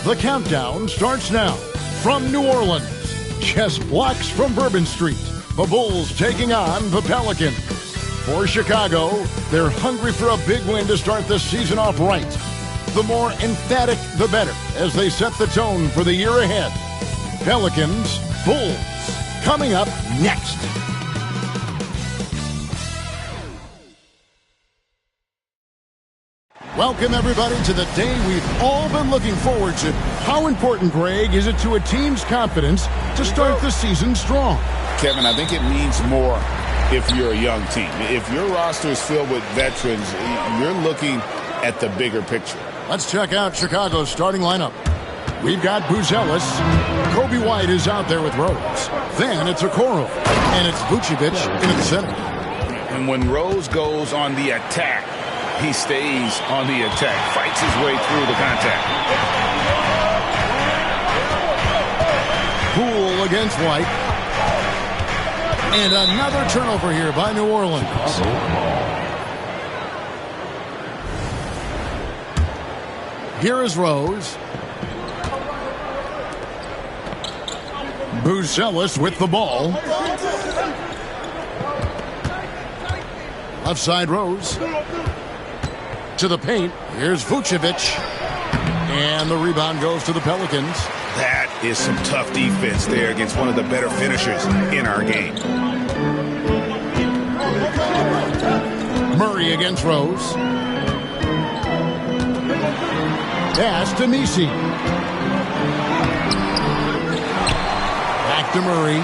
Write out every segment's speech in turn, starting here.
The countdown starts now. From New Orleans, just blocks from Bourbon Street, the Bulls taking on the Pelicans. For Chicago, they're hungry for a big win to start the season off right. The more emphatic, the better, as they set the tone for the year ahead. Pelicans, Bulls, coming up next. Welcome, everybody, to the day we've all been looking forward to. How important, Greg, is it to a team's confidence to start the season strong? Kevin, I think it means more if you're a young team. If your roster is filled with veterans, you're looking at the bigger picture. Let's check out Chicago's starting lineup. We've got Buzelis. Kobe White is out there with Rose. Then it's Okoro. And it's Vucevic in the center. And when Rose goes on the attack, he stays on the attack, fights his way through the contact. Poole against White. And another turnover here by New Orleans. Here is Rose. Buzelis with the ball. Left side Rose. To the paint. Here's Vucevic. And the rebound goes to the Pelicans. That is some tough defense there against one of the better finishers in our game. Murray against Rose. Pass to Nisi. Back to Murray.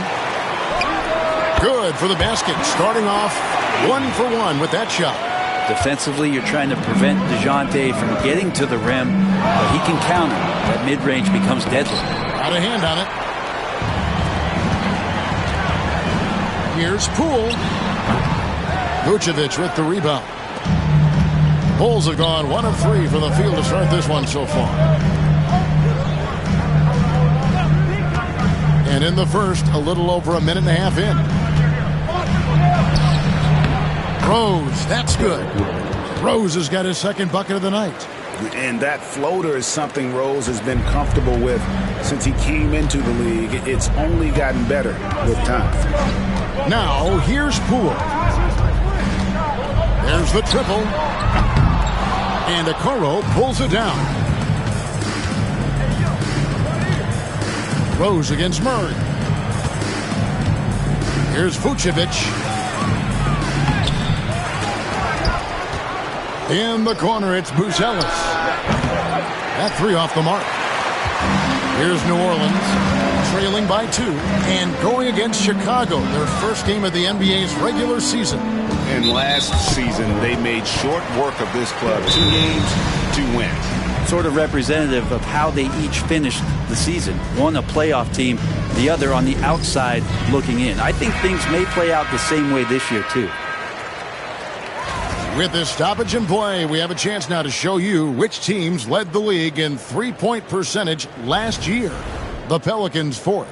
Good for the basket. Starting off 1 for 1 with that shot. Defensively, you're trying to prevent DeJounte from getting to the rim, but he can counter. That mid-range becomes deadly. Got a hand on it. Here's Poole. Vucevic with the rebound. Bulls have gone 1 of 3 from the field to start this one so far. And in the first, a little over a minute and a half in. Rose, that's good. Rose has got his second bucket of the night. And that floater is something Rose has been comfortable with since he came into the league. It's only gotten better with time. Now, here's Poole. There's the triple. And Okoro pulls it down. Rose against Murray. Here's Vucevic. In the corner, it's Buzelis. That three off the mark. Here's New Orleans, trailing by 2, and going against Chicago, their first game of the NBA's regular season. And last season, they made short work of this club. 2 games, 2 wins. Sort of representative of how they each finished the season. One a playoff team, the other on the outside looking in. I think things may play out the same way this year, too. With this stoppage in play, we have a chance now to show you which teams led the league in three-point percentage last year. The Pelicans 4th.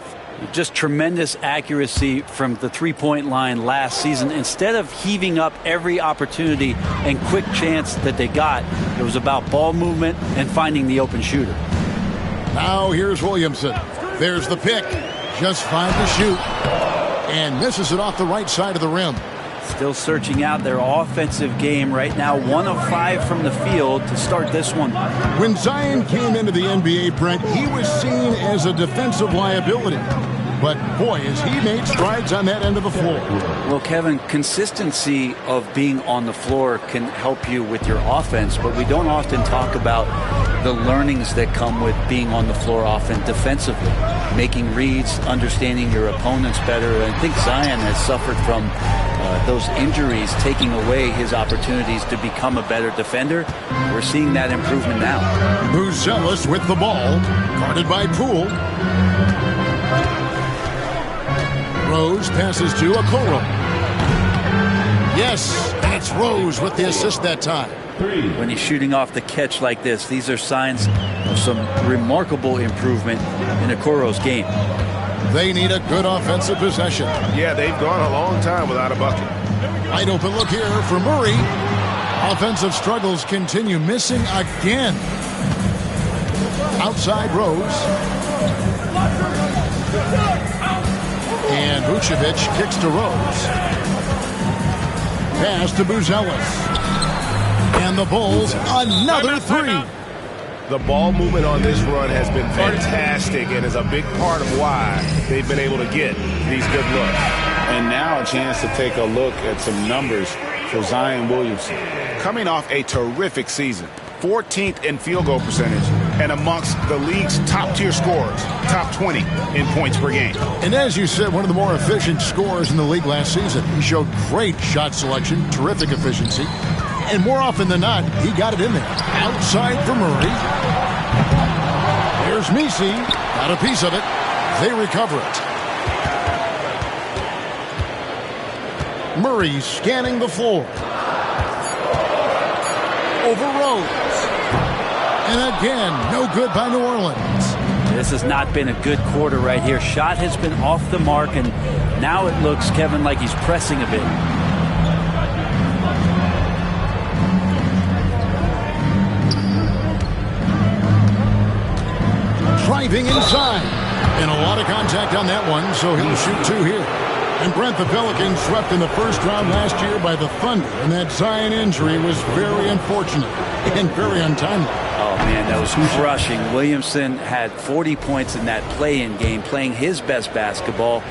Just tremendous accuracy from the three-point line last season. Instead of heaving up every opportunity and quick chance that they got, it was about ball movement and finding the open shooter. Now here's Williamson. There's the pick. Just 5 to shoot. And misses it off the right side of the rim. Still searching out their offensive game right now. 1 of 5 from the field to start this one. When Zion came into the NBA, Brent, he was seen as a defensive liability. But, boy, has he made strides on that end of the floor. Well, Kevin, consistency of being on the floor can help you with your offense, but we don't often talk about the learnings that come with being on the floor often defensively. Making reads, understanding your opponents better. And I think Zion has suffered from those injuries taking away his opportunities to become a better defender. We're seeing that improvement now. Buzelis with the ball, guarded by Poole. Rose passes to Okoro. Yes, and it's Rose with the assist that time. When he's shooting off the catch like this, these are signs of some remarkable improvement in Okoro's game. They need a good offensive possession. Yeah, they've gone a long time without a bucket. Wide open look here for Murray. Offensive struggles continue, missing again. Outside Rose. And Vucevic kicks to Rose. Pass to Buzelis. And the Bulls, another three. The ball movement on this run has been fantastic and is a big part of why they've been able to get these good looks. And now a chance to take a look at some numbers for Zion Williamson. Coming off a terrific season, 14th in field goal percentage and amongst the league's top-tier scorers, top 20 in points per game. And as you said, one of the more efficient scorers in the league last season. He showed great shot selection, terrific efficiency. And more often than not, he got it in there. Outside for Murray. Here's Misi. Got a piece of it. They recover it. Murray scanning the floor. Over Rose. And again, no good by New Orleans. This has not been a good quarter right here. Shot has been off the mark, and now it looks, Kevin, like he's pressing a bit. Driving inside. And a lot of contact on that one, so he'll shoot two here. And Brent, the Pelicans swept in the first round last year by the Thunder, and that Zion injury was very unfortunate and very untimely. Oh, man, that was crushing. Williamson had 40 points in that play-in game, playing his best basketball,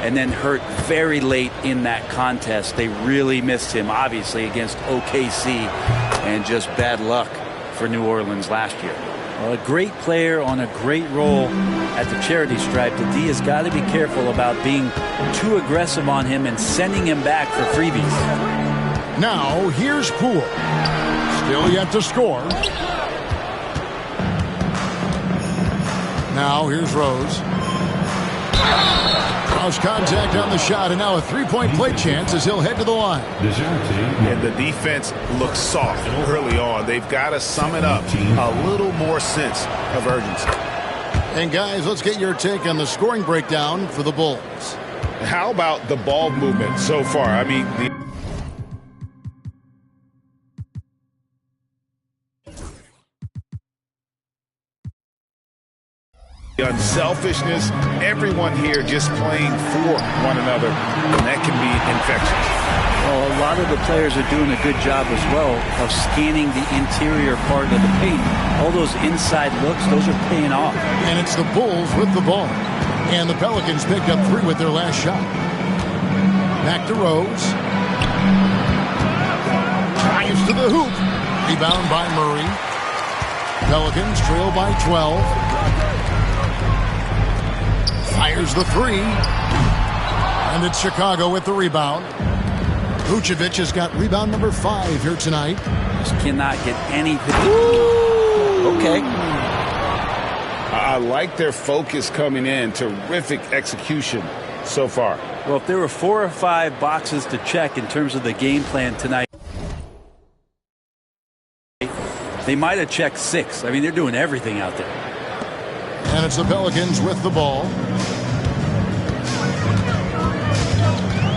and then hurt very late in that contest. They really missed him, obviously, against OKC, and just bad luck for New Orleans last year. Well, a great player on a great role at the charity stripe. The D has got to be careful about being too aggressive on him and sending him back for freebies. Now, here's Poole. Still yet to score. Now, here's Rose. Cross contact on the shot, and now a three-point play chance as he'll head to the line. And the defense looks soft early on. They've got to sum it up. A little more sense of urgency. And guys, let's get your take on the scoring breakdown for the Bulls. How about the ball movement so far? I mean, the unselfishness, everyone here just playing for one another, and that can be infectious. Well, a lot of the players are doing a good job as well of scanning the interior part of the paint. All those inside looks, those are paying off. And it's the Bulls with the ball. And the Pelicans picked up three with their last shot. Back to Rose. Drives to the hoop. Rebound by Murray. Pelicans trail by 12. Fires the three. And it's Chicago with the rebound. Vucevic has got rebound number 5 here tonight. Just cannot get anything. Okay. I like their focus coming in. Terrific execution so far. Well, if there were 4 or 5 boxes to check in terms of the game plan tonight, they might have checked 6. I mean, they're doing everything out there. And it's the Pelicans with the ball.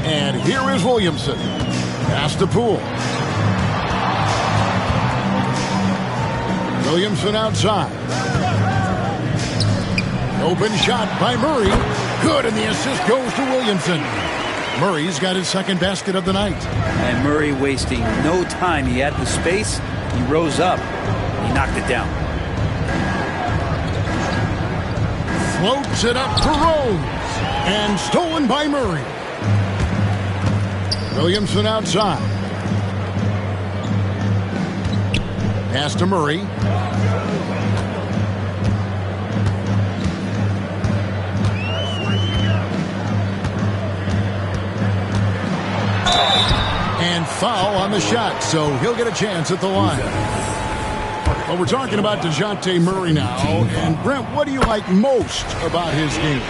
And here is Williamson. Pass to Poole. Williamson outside. Open shot by Murray. Good, and the assist goes to Williamson. Murray's got his second basket of the night. And Murray wasting no time. He had the space. He rose up. He knocked it down. Floats it up to Rose. And stolen by Murray. Williamson outside. Pass to Murray. And foul on the shot, so he'll get a chance at the line. Well, we're talking about DeJounte Murray now. And Brent, what do you like most about his game?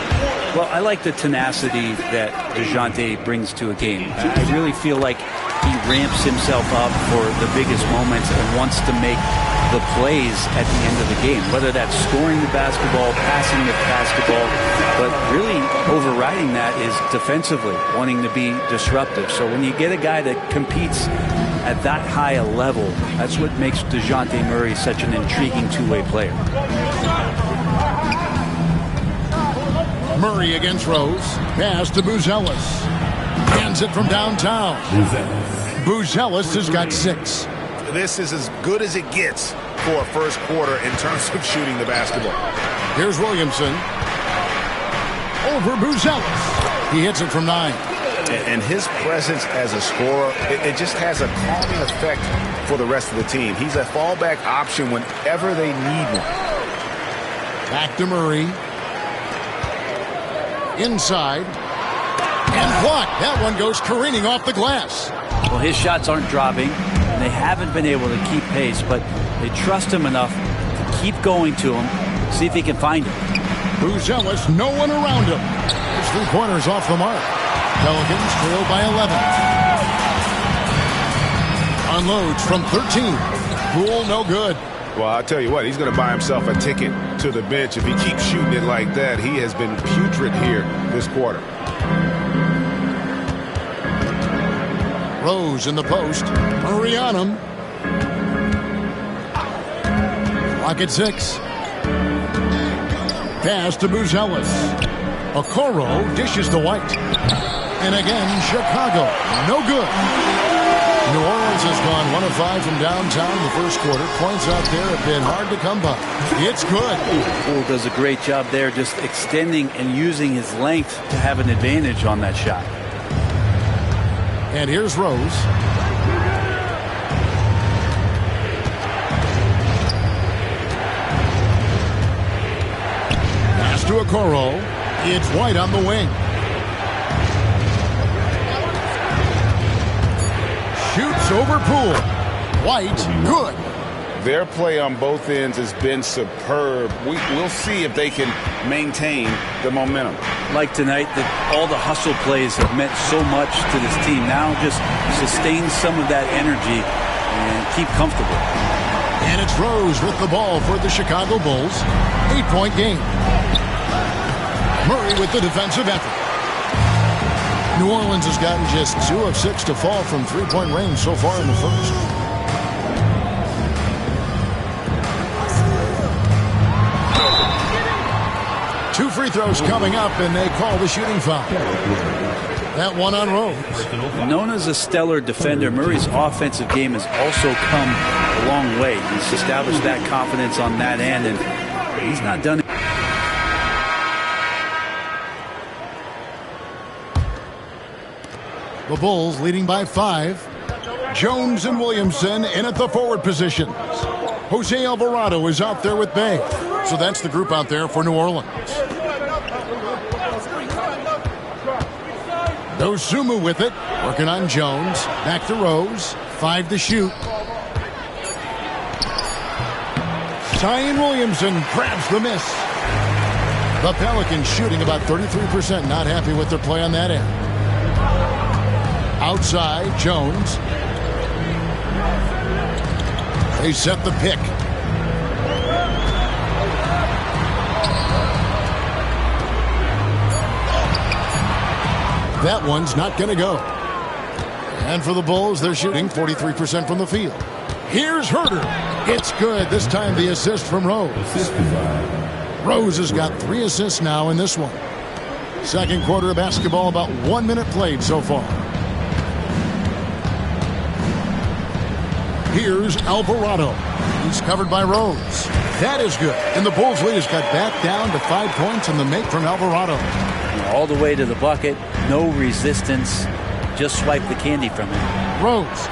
Well, I like the tenacity that DeJounte brings to a game. I really feel like he ramps himself up for the biggest moments and wants to make the plays at the end of the game, whether that's scoring the basketball, passing the basketball, but really overriding that is defensively wanting to be disruptive. So when you get a guy that competes at that high a level. That's what makes DeJounte Murray such an intriguing two-way player. Murray against Rose. Pass to Buzelis. Hands it from downtown. Buzelis has got 6. This is as good as it gets for a first quarter in terms of shooting the basketball. Here's Williamson. Over Buzelis. He hits it from 9. And his presence as a scorer, it just has a calming effect for the rest of the team. He's a fallback option whenever they need one. Back to Murray. Inside. And blocked. That one goes careening off the glass. Well, his shots aren't dropping, and they haven't been able to keep pace, but they trust him enough to keep going to him, see if he can find him. Buzelis, no one around him. His 3-pointers off the mark. Pelicans trail by 11. Unloads from 13. Poole, no good. Well, I'll tell you what, he's going to buy himself a ticket to the bench. If he keeps shooting it like that, he has been putrid here this quarter. Rose in the post. Murray on him. Clock at 6. Pass to Buzelis. Okoro dishes to White. And again, Chicago. No good. New Orleans has gone 1 of 5 from downtown in the first quarter. Points out there have been hard to come by. It's good. Poole does a great job there, just extending and using his length to have an advantage on that shot. And here's Rose. Pass to Okoro. It's White on the wing. Shoots over Poole. White, good. Their play on both ends has been superb. We'll see if they can maintain the momentum. Like tonight, all the hustle plays have meant so much to this team. Now just sustain some of that energy and keep comfortable. And it's Rose with the ball for the Chicago Bulls. 8-point game. Murray with the defensive effort. New Orleans has gotten just 2 of 6 to fall from 3-point range so far in the first. Two free throws coming up, and they call the shooting foul. That one on Rose. Known as a stellar defender, Murray's offensive game has also come a long way. He's established that confidence on that end, and he's not done it. The Bulls leading by 5. Jones and Williamson in at the forward positions. Jose Alvarado is out there with Bay. So that's the group out there for New Orleans. Dosunmu with it. Working on Jones. Back to Rose. 5 to shoot. Zion Williamson grabs the miss. The Pelicans shooting about 33%. Not happy with their play on that end. Outside, Jones. They set the pick. That one's not going to go. And for the Bulls, they're shooting 43% from the field. Here's Herter. It's good. This time the assist from Rose. Rose has got 3 assists now in this one. Second quarter of basketball, about 1 minute played so far. Here's Alvarado. He's covered by Rose. That is good. And the Bulls lead has got back down to 5 points in the make from Alvarado. All the way to the bucket. No resistance. Just swipe the candy from him. Rose.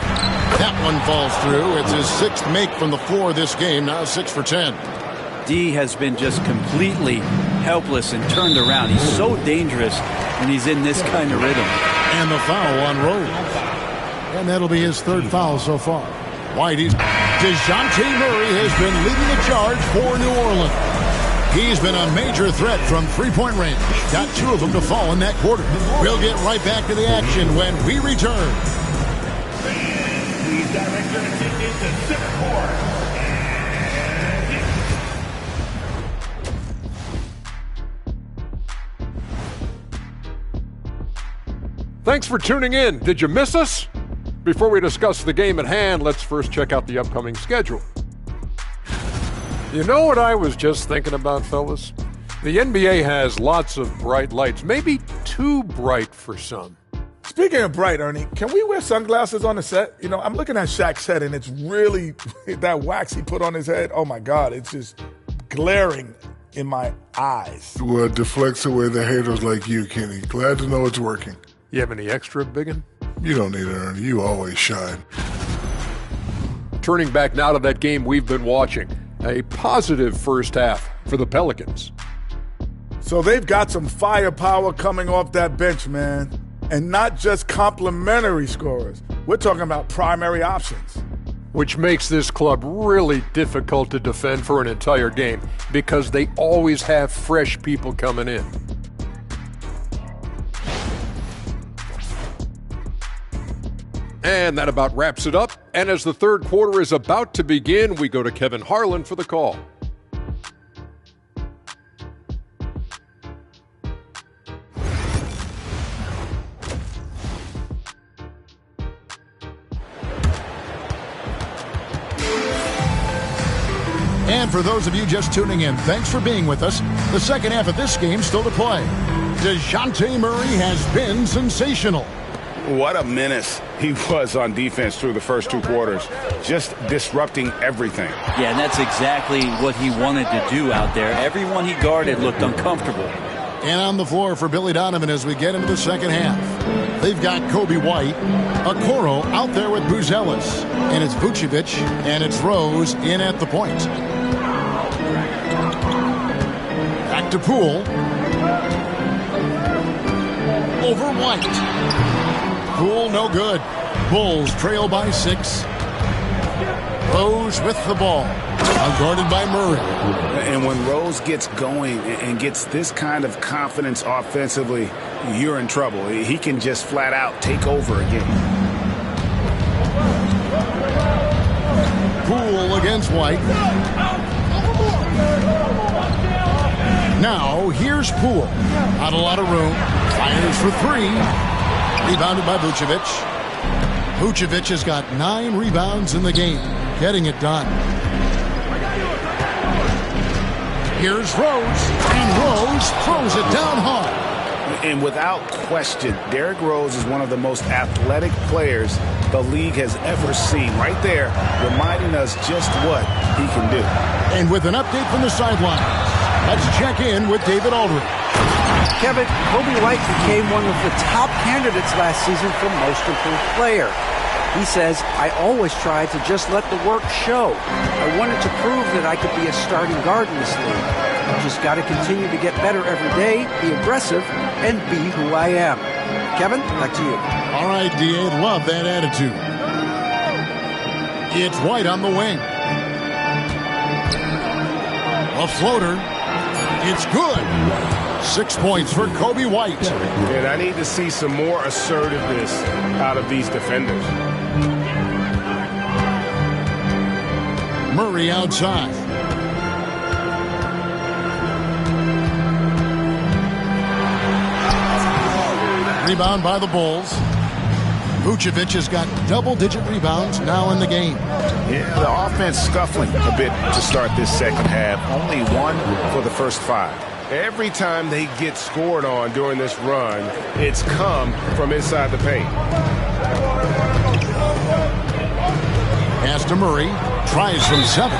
That one falls through. It's his 6th make from the floor this game. Now 6 for 10. D has been just completely helpless and turned around. He's so dangerous when he's in this kind of rhythm. And the foul on Rose. And that'll be his 3rd foul so far. Whitey's DeJounte Murray has been leading the charge for New Orleans. He's been a major threat from 3-point range. Got 2 of them to fall in that quarter. We'll get right back to the action when we return. Please direct your attention to center court. Thanks for tuning in. Did you miss us? Before we discuss the game at hand, let's first check out the upcoming schedule. You know what I was just thinking about, fellas? The NBA has lots of bright lights, maybe too bright for some. Speaking of bright, Ernie, can we wear sunglasses on the set? You know, I'm looking at Shaq's head, and it's really that wax he put on his head. Oh, my God, it's just glaring in my eyes. Well, it deflects away the haters like you, Kenny. Glad to know it's working. You have any extra, biggin? You don't need it, Ernie. You always shine. Turning back now to that game we've been watching. A positive first half for the Pelicans. So they've got some firepower coming off that bench, man. And not just complimentary scorers. We're talking about primary options. Which makes this club really difficult to defend for an entire game because they always have fresh people coming in. And that about wraps it up. And as the third quarter is about to begin, we go to Kevin Harlan for the call. And for those of you just tuning in, thanks for being with us. The second half of this game still to play. DeJounte Murray has been sensational. What a menace he was on defense through the first two quarters, just disrupting everything. Yeah, and that's exactly what he wanted to do out there. Everyone he guarded looked uncomfortable. And on the floor for Billy Donovan as we get into the second half. They've got Kobe White, Okoro out there with Buzelis, and it's Vucevic, and it's Rose in at the point. Back to Poole. Over White. Poole no good. Bulls trail by 6. Rose with the ball. Guarded by Murray. And when Rose gets going and gets this kind of confidence offensively, you're in trouble. He can just flat out take over again. Poole against White. Now here's Poole. Not a lot of room. Fires for 3. Rebounded by Vucevic. Vucevic has got 9 rebounds in the game. Getting it done. Here's Rose. And Rose throws it down hard. And without question, Derrick Rose is one of the most athletic players the league has ever seen. Right there, reminding us just what he can do. And with an update from the sideline, let's check in with David Aldridge. Kevin, Kobe White became one of the top candidates last season for Most Improved Player. He says, I always tried to just let the work show. I wanted to prove that I could be a starting guard in this league. I've just got to continue to get better every day, be aggressive, and be who I am. Kevin, back to you. All right, D.A., love that attitude. It's White on the wing. A floater. It's good. 6 points for Kobe White. And I need to see some more assertiveness out of these defenders. Murray outside. Rebound by the Bulls. Vucevic has got double-digit rebounds now in the game. Yeah, the offense scuffling a bit to start this second half. Only 1 for the first 5. Every time they get scored on during this run, it's come from inside the paint. Pass to Murray. Tries from 7.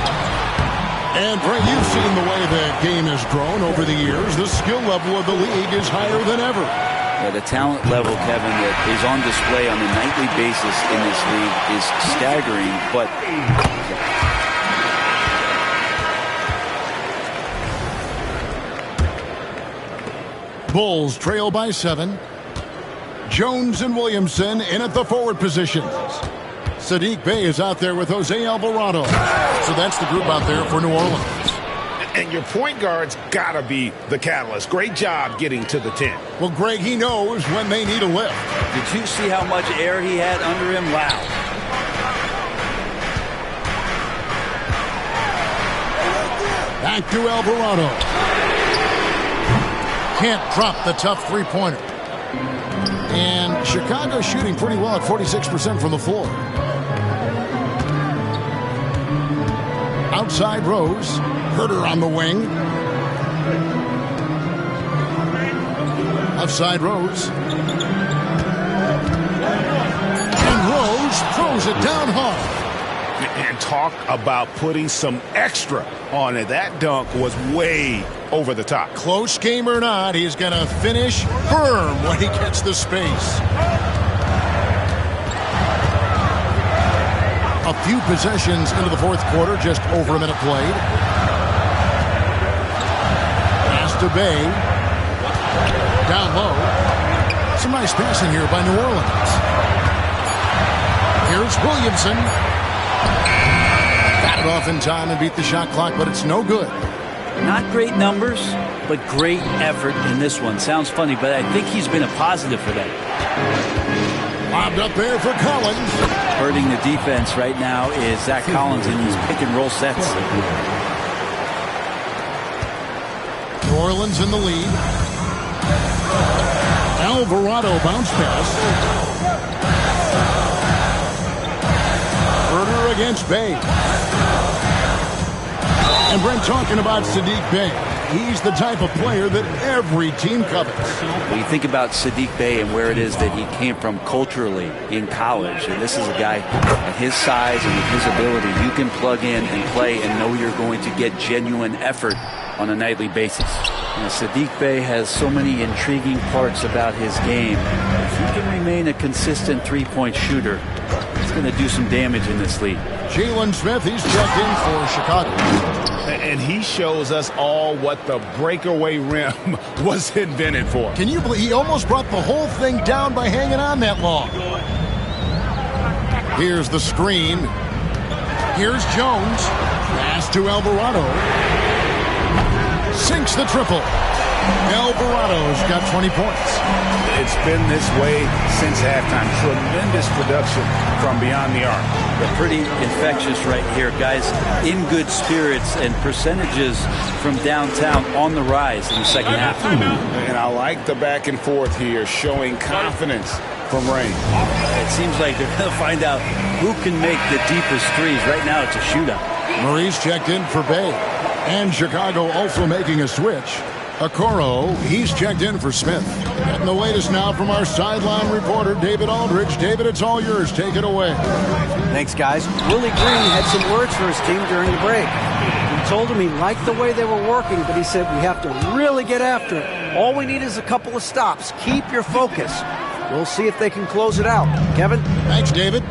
And, Ray, you've seen the way the game has grown over the years. The skill level of the league is higher than ever. Yeah, the talent level, Kevin, that is on display on a nightly basis in this league is staggering, but... Bulls trail by 7. Jones and Williamson in at the forward positions. Sadiq Bey is out there with Jose Alvarado. So that's the group out there for New Orleans. And your point guard's got to be the catalyst. Great job getting to the 10. Well, Greg, he knows when they need a lift. Did you see how much air he had under him? Wow. Back to Alvarado. Can't drop the tough three-pointer. And Chicago shooting pretty well at 46% from the floor. Outside Rose. Herter on the wing. Outside Rose. And Rose throws it down hard. And talk about putting some extra on it. That dunk was way over the top. Close game or not, he's going to finish firm when he gets the space. A few possessions into the fourth quarter, just over a minute played. Pass to Bay. Down low. Some nice passing here by New Orleans. Here's Williamson. Got it off in time and beat the shot clock, but it's no good. Not great numbers, but great effort in this one. Sounds funny, but I think he's been a positive for that. Lobbed up there for Collins. Hurting the defense right now is Zach Collins in these pick and roll sets. New Orleans in the lead. Alvarado bounce pass. Herter against Bay. And Brent talking about Saddiq Bey. He's the type of player that every team covets. When you think about Saddiq Bey and where it is that he came from culturally in college, and this is a guy at his size and with his ability, you can plug in and play and know you're going to get genuine effort on a nightly basis. And Saddiq Bey has so many intriguing parts about his game. If he can remain a consistent three-point shooter, he's going to do some damage in this league. Jalen Smith, he's checked in for Chicago. And he shows us all what the breakaway rim was invented for. Can you believe he almost brought the whole thing down by hanging on that long? Here's the screen. Here's Jones. Pass to Alvarado. Sinks the triple. Alvarado's got 20 points. It's been this way since halftime. Tremendous production from beyond the arc. They're pretty infectious right here. Guys in good spirits and percentages from downtown on the rise in the second half. And I like the back and forth here, showing confidence from Rain. It seems like they're going to find out who can make the deepest threes. Right now it's a shootout. Murray's checked in for Bay. And Chicago also making a switch. Okoro, he's checked in for Smith. And the latest now from our sideline reporter, David Aldridge. David, it's all yours. Take it away. Thanks, guys. Willie Green had some words for his team during the break. He told him he liked the way they were working, but he said we have to really get after it. All we need is a couple of stops. Keep your focus. We'll see if they can close it out. Kevin? Thanks, David.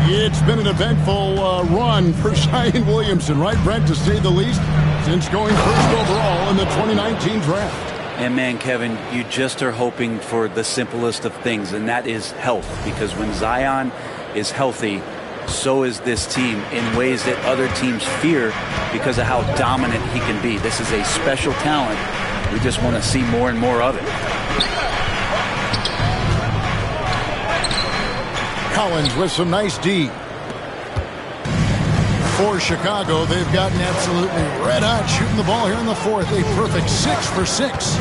It's been an eventful run for Zion Williamson, right, Brent, to say the least, since going first overall in the 2019 draft. And man, Kevin, you just are hoping for the simplest of things, and that is health. Because when Zion is healthy, so is this team in ways that other teams fear because of how dominant he can be. This is a special talent. We just want to see more and more of it. Collins with some nice D. For Chicago, they've gotten absolutely red hot shooting the ball here in the fourth. A perfect 6 for 6.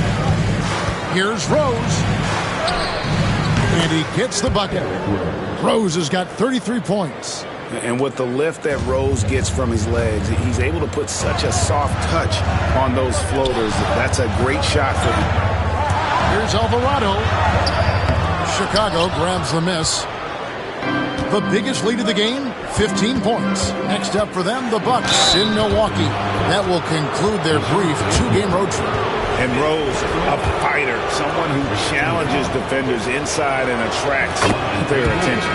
Here's Rose. And he gets the bucket. Rose has got 33 points. And with the lift that Rose gets from his legs, he's able to put such a soft touch on those floaters. That's a great shot for him. Here's Alvarado. Chicago grabs the miss. The biggest lead of the game, 15 points. Next up for them, the Bucks in Milwaukee. That will conclude their brief 2-game road trip. And Rose, a fighter, someone who challenges defenders inside and attracts their attention.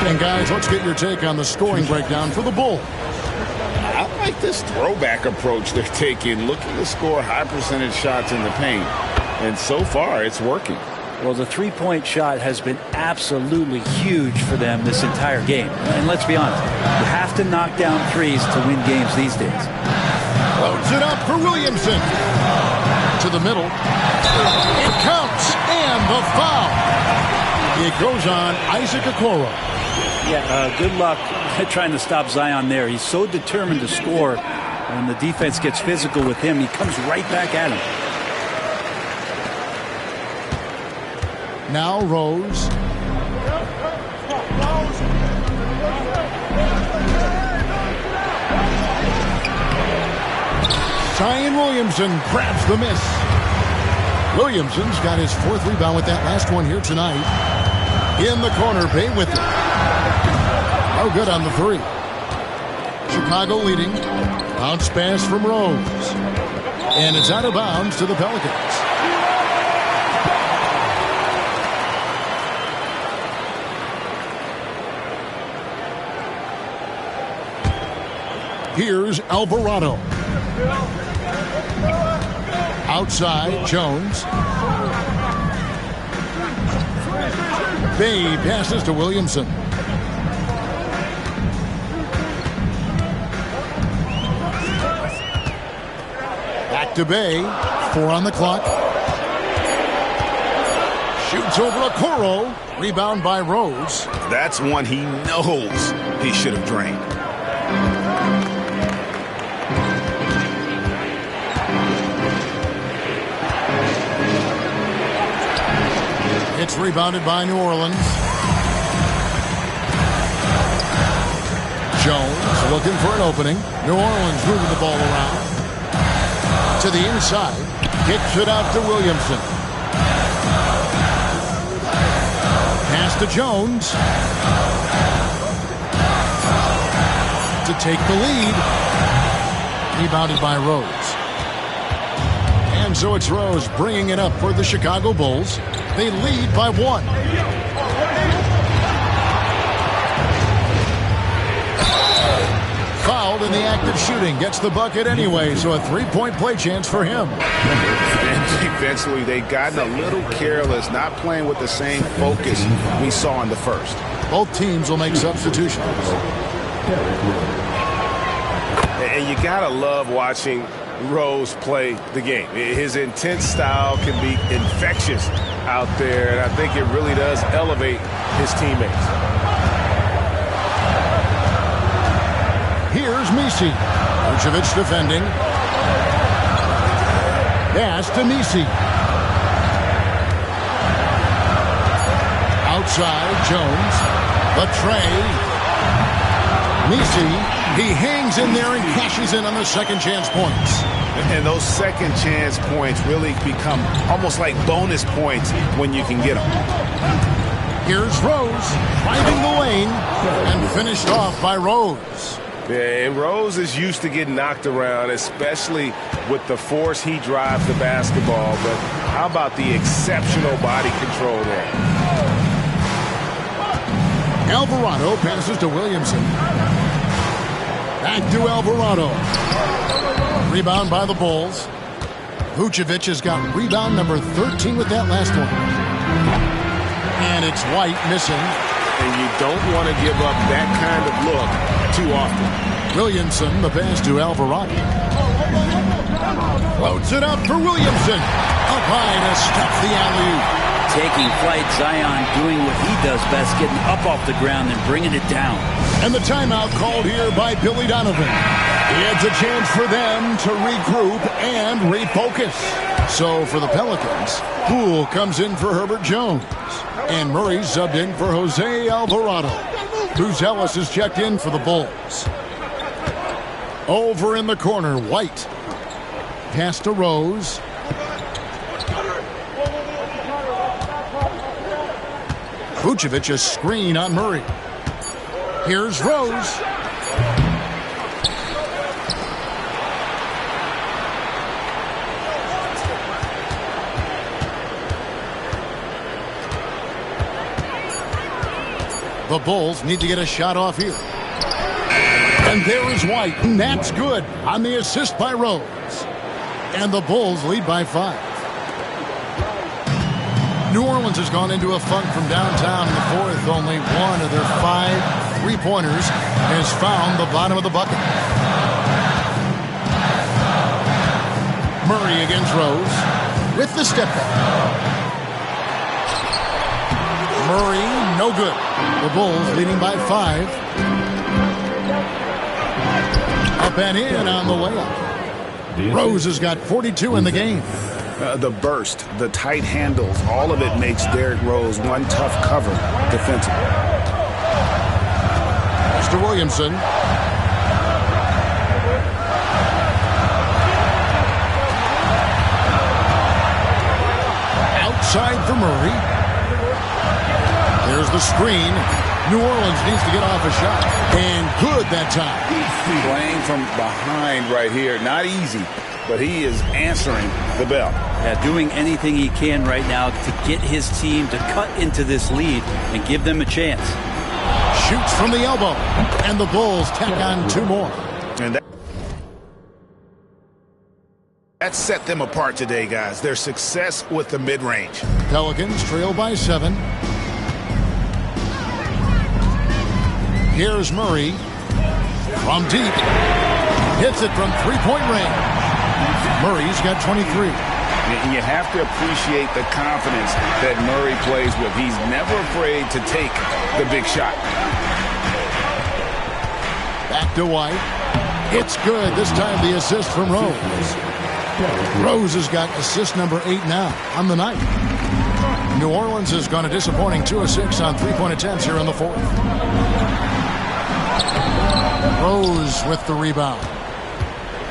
And guys, let's get your take on the scoring breakdown for the Bulls. I like this throwback approach they're taking, looking to score high percentage shots in the paint. And so far, it's working. Well, the three-point shot has been absolutely huge for them this entire game. And let's be honest, you have to knock down threes to win games these days. Loads it up for Williamson. To the middle. It counts. And the foul. It goes on Isaac Okoro. Yeah, good luck trying to stop Zion there. He's so determined to score. When the defense gets physical with him, he comes right back at him. Now Rose. Zion Williamson grabs the miss. Williamson's got his 4th rebound with that last one here tonight. In the corner, Bay with it. No good on the 3. Chicago leading. Bounce pass from Rose. And it's out of bounds to the Pelicans. Here's Alvarado. Outside, Jones. Bay passes to Williamson. Back to Bay. 4 on the clock. Shoots over Okoro. Rebound by Rose. That's one he knows he should have drained. It's rebounded by New Orleans. Jones looking for an opening. New Orleans moving the ball around. To the inside. Kicks it out to Williamson. Pass to Jones. To take the lead. Rebounded by Rose. And so it's Rose bringing it up for the Chicago Bulls. They lead by 1. Fouled in the act of shooting. Gets the bucket anyway, so a 3-point play chance for him. And defensively, they've gotten a little careless, not playing with the same focus we saw in the first. Both teams will make substitutions. And you got to love watching Rose play the game. His intense style can be infectious out there, and I think it really does elevate his teammates. Here's Misi. Vucevic defending. Pass to Misi. Outside, Jones. The tray. Misi. He hangs in there and cashes in on the second chance points. And those second chance points really become almost like bonus points when you can get them. Here's Rose finding the lane and finished off by Rose. Yeah, and Rose is used to getting knocked around, especially with the force he drives the basketball. But how about the exceptional body control there? Alvarado passes to Williamson. Back to Alvarado. Rebound by the Bulls. Vucevic has got rebound number 13 with that last one. And it's White missing. And you don't want to give up that kind of look too often. Williamson, the pass to Alvarado. Floats it up for Williamson. Up high to stop the alley-oop. Taking flight, Zion doing what he does best, getting up off the ground and bringing it down. And the timeout called here by Billy Donovan. It's a chance for them to regroup and refocus. So for the Pelicans, Poole comes in for Herbert Jones. And Murray subbed in for Jose Alvarado. Bruce Ellis is checked in for the Bulls. Over in the corner, White. Pass to Rose. Vucevic a screen on Murray. Here's Rose. The Bulls need to get a shot off here. And there is White, and that's good on the assist by Rose. And the Bulls lead by 5. New Orleans has gone into a funk from downtown in the fourth. Only one of their 5 3-pointers has found the bottom of the bucket. Murray against Rose with the step back. Murray, no good. The Bulls leading by 5. Up and in on the layup. Rose has got 42 in the game. The burst, the tight handles, all of it makes Derrick Rose one tough cover defensively. Mr. Williamson. Outside for Murray. There's the screen. New Orleans needs to get off a shot. And good that time. Playing from behind right here. Not easy, but he is answering the bell. Yeah, doing anything he can right now to get his team to cut into this lead and give them a chance. Shoots from the elbow. And the Bulls tack on 2 more. And that set them apart today, guys. Their success with the mid-range. Pelicans trail by 7. Here's Murray from deep. Hits it from 3-point range. Murray's got 23. You have to appreciate the confidence that Murray plays with. He's never afraid to take the big shot. Back to White. It's good. This time the assist from Rose. Rose has got assist number 8 now on the night. New Orleans has gone a disappointing 2 of 6 on 3-point attempts here in the 4th. Rose with the rebound.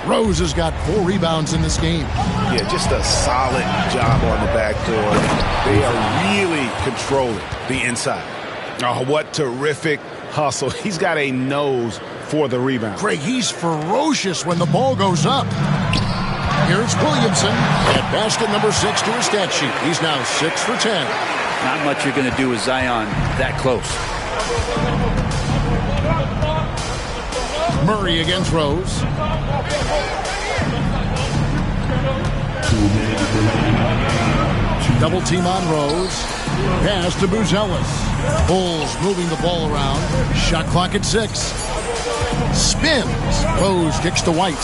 Rose has got 4 rebounds in this game. Yeah, just a solid job on the backdoor. They are really controlling the inside. Oh, what terrific hustle. He's got a nose for the rebound. Craig, he's ferocious when the ball goes up. Here's Williamson at basket number 6 to his stat sheet. He's now 6 for 10. Not much you're going to do with Zion that close. Murray against Rose. Double team on Rose. Pass to Buzelis. Bulls moving the ball around. Shot clock at 6. Spins. Rose kicks to White.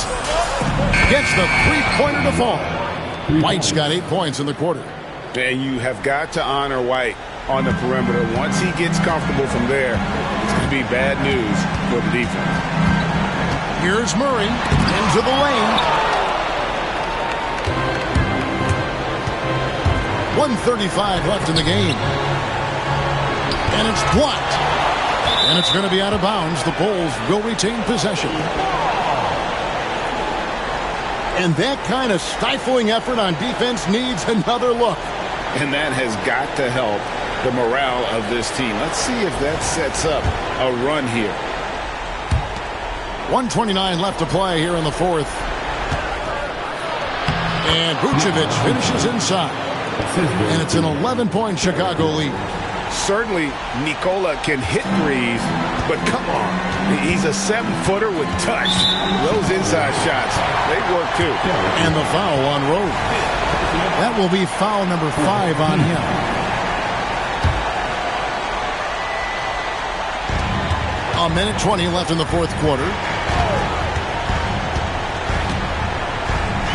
Gets the 3-pointer to fall. White's got 8 points in the quarter. And you have got to honor White on the perimeter. Once he gets comfortable from there, it's going to be bad news for the defense. Here's Murray into the lane. 1:35 left in the game. And it's blocked. And it's going to be out of bounds. The Bulls will retain possession. And that kind of stifling effort on defense needs another look. And that has got to help the morale of this team. Let's see if that sets up a run here. 1:29 left to play here in the 4th. And Vucevic finishes inside. And it's an 11-point Chicago lead. Certainly, Nikola can hit threes, but come on. He's a 7-footer with touch. Those inside shots, they work too. And the foul on Rose. That will be foul number 5 on him. A minute 20 left in the 4th quarter.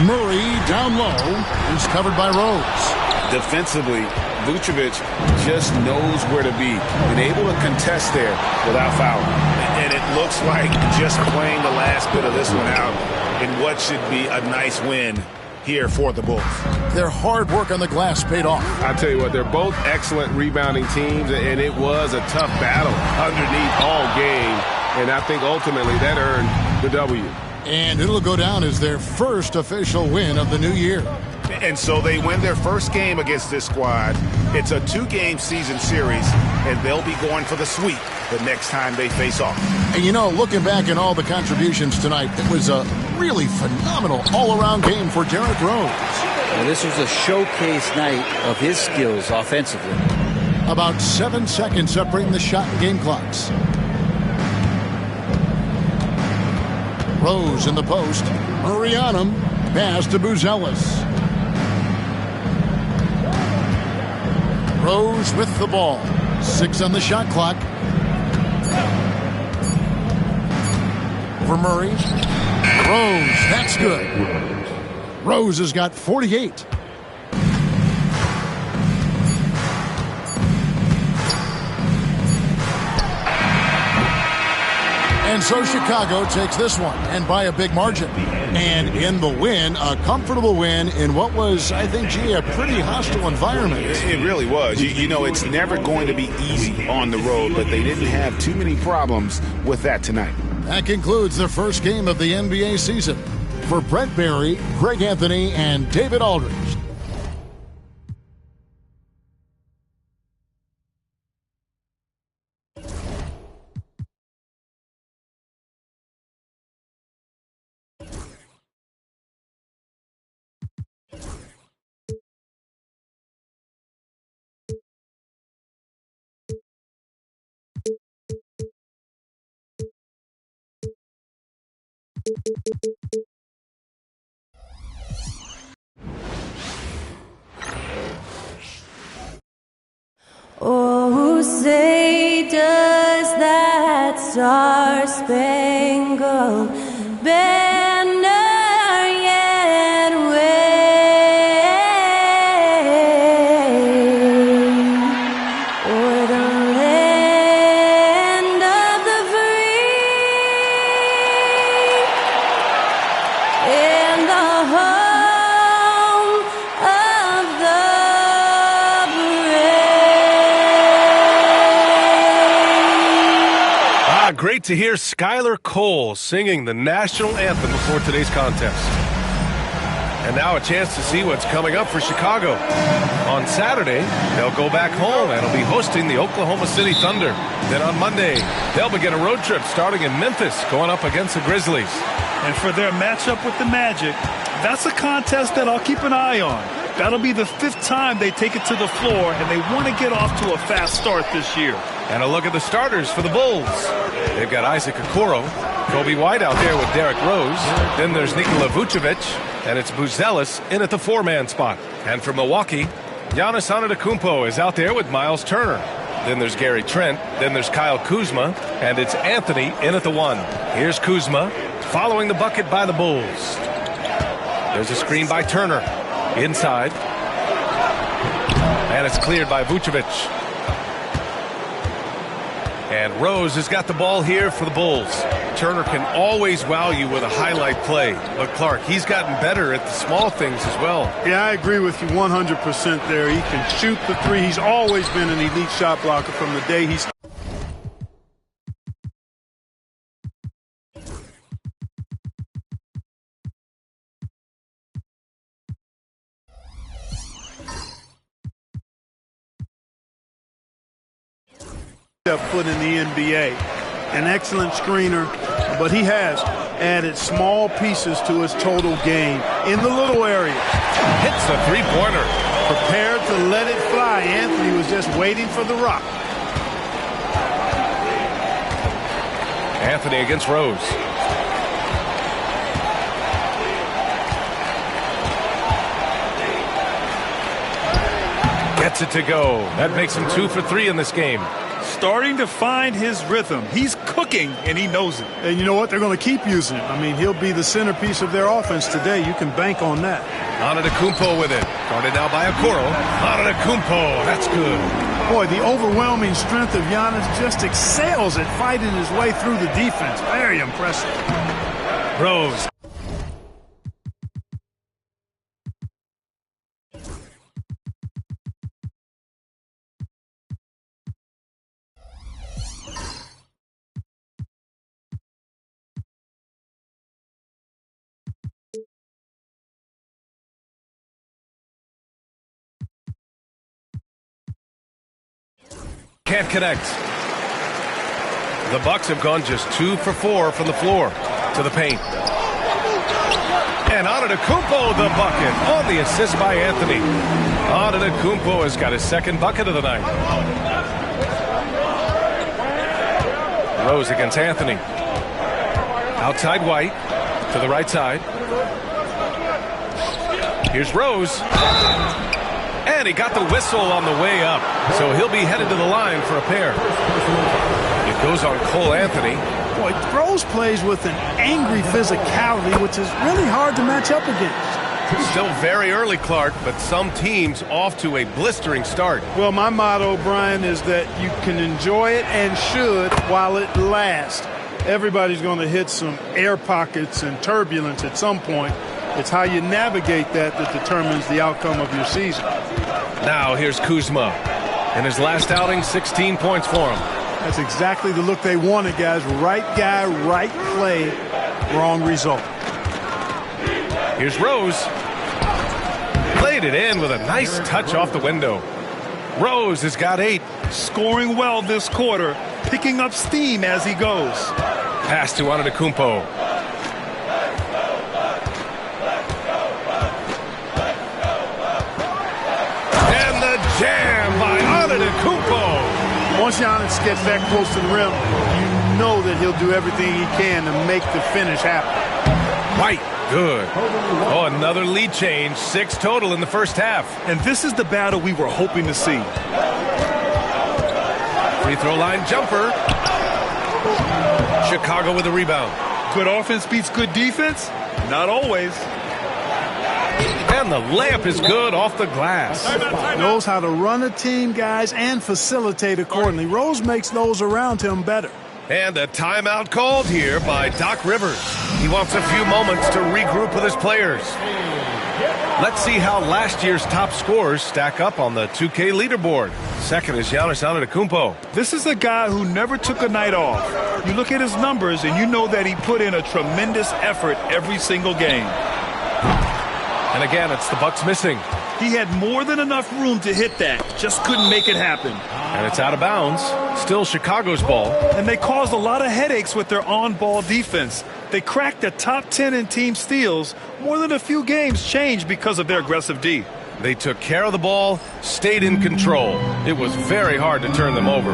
Murray down low is covered by Rose. Defensively, Vucevic just knows where to be and able to contest there without fouling. And it looks like just playing the last bit of this one out in what should be a nice win here for the Bulls. Their hard work on the glass paid off. I tell you what, they're both excellent rebounding teams, and it was a tough battle underneath all game. And I think ultimately that earned the W. And it'll go down as their first official win of the new year. And so they win their first game against this squad. It's a 2-game season series, and they'll be going for the sweep the next time they face off. And you know, looking back at all the contributions tonight, it was a really phenomenal all-around game for Derrick Rose. Well, this was a showcase night of his skills offensively. About 7 seconds separating the shot and game clocks. Rose in the post. Murray on him. Pass to Buzelis. Rose with the ball. 6 on the shot clock. For Murray. Rose, that's good. Rose has got 48. And so Chicago takes this one, and by a big margin. And in the win, a comfortable win in what was, I think, a pretty hostile environment. It really was. You know, it's never going to be easy on the road, but they didn't have too many problems with that tonight. That concludes the first game of the NBA season. For Brent Barry, Greg Anthony, and David Aldridge. Oh, say does that star-spangled banner yet wave o'er the land of the free and the home of the Great to hear Skylar Cole singing the national anthem before today's contest. And now a chance to see what's coming up for Chicago. On Saturday, they'll go back home and will be hosting the Oklahoma City Thunder. Then on Monday, they'll begin a road trip starting in Memphis, going up against the Grizzlies. And for their matchup with the Magic, that's a contest that I'll keep an eye on. That'll be the 5th time they take it to the floor, and they want to get off to a fast start this year. And a look at the starters for the Bulls. They've got Isaac Okoro, Kobe White out there with Derrick Rose. Then there's Nikola Vucevic, and it's Buzelis in at the 4-man spot. And for Milwaukee, Giannis Antetokounmpo is out there with Miles Turner. Then there's Gary Trent. Then there's Kyle Kuzma, and it's Anthony in at the 1. Here's Kuzma following the bucket by the Bulls. There's a screen by Turner inside, and it's cleared by Vucevic. And Rose has got the ball here for the Bulls. Turner can always wow you with a highlight play. But Clark, he's gotten better at the small things as well. Yeah, I agree with you 100% there. He can shoot the three. He's always been an elite shot blocker from the day he's... foot in the NBA. An excellent screener, but he has added small pieces to his total game in the little area. Hits the three-pointer. Prepared to let it fly. Anthony was just waiting for the rock. Anthony against Rose. Gets it to go. That makes him 2 for 3 in this game. Starting to find his rhythm. He's cooking, and he knows it. And you know what? They're going to keep using him. I mean, he'll be the centerpiece of their offense today. You can bank on that. Antetokounmpo with it. Guarded now by Okoro. Antetokounmpo. That's good. Boy, the overwhelming strength of Giannis just excels at fighting his way through the defense. Very impressive. Rose. Can't connect. The Bucks have gone just 2 for 4 from the floor to the paint. And Antetokounmpo the bucket on the assist by Anthony. Antetokounmpo has got his 2nd bucket of the night. Rose against Anthony. Outside White to the right side. Here's Rose. And he got the whistle on the way up. So he'll be headed to the line for a pair. It goes on Cole Anthony. Boy, Rose plays with an angry physicality, which is really hard to match up against. Still very early, Clark, but some teams off to a blistering start. Well, my motto, Brian, is that you can enjoy it and should while it lasts. Everybody's going to hit some air pockets and turbulence at some point. It's how you navigate that determines the outcome of your season. Now here's Kuzma. In his last outing, 16 points for him. That's exactly the look they wanted, guys. Right guy, right play, wrong result. Here's Rose. Played it in with a nice touch off the window. Rose has got 8. Scoring well this quarter, picking up steam as he goes. Pass to Antetokounmpo. And the jam by Antetokounmpo. Once Giannis gets that close to the rim, you know that he'll do everything he can to make the finish happen. White, good. Oh, another lead change. 6 total in the first half. And this is the battle we were hoping to see. Free throw line jumper. Chicago with a rebound. Good offense beats good defense? Not always. And the layup is good off the glass. Knows how to run a team, guys, and facilitate accordingly. Rose makes those around him better. And a timeout called here by Doc Rivers. He wants a few moments to regroup with his players. Let's see how last year's top scorers stack up on the 2K leaderboard. Second is Giannis Antetokounmpo. This is a guy who never took a night off. You look at his numbers and you know that he put in a tremendous effort every single game. And again, it's the Bucks missing. He had more than enough room to hit that, just couldn't make it happen. And it's out of bounds. Still Chicago's ball. And they caused a lot of headaches with their on-ball defense. They cracked the top 10 in team steals. More than a few games changed because of their aggressive D. They took care of the ball, stayed in control. It was very hard to turn them over.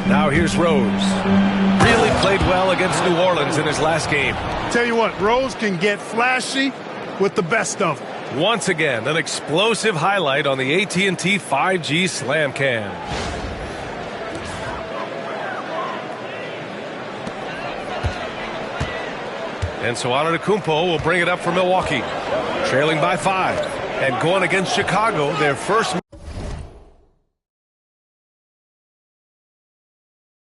Now here's Rose. Really played well against New Orleans in his last game. Tell you what, Rose can get flashy with the best of them. Once again, an explosive highlight on the AT&T 5G Slam Cam. And so Antetokounmpo will bring it up for Milwaukee. Trailing by 5. And going against Chicago, their first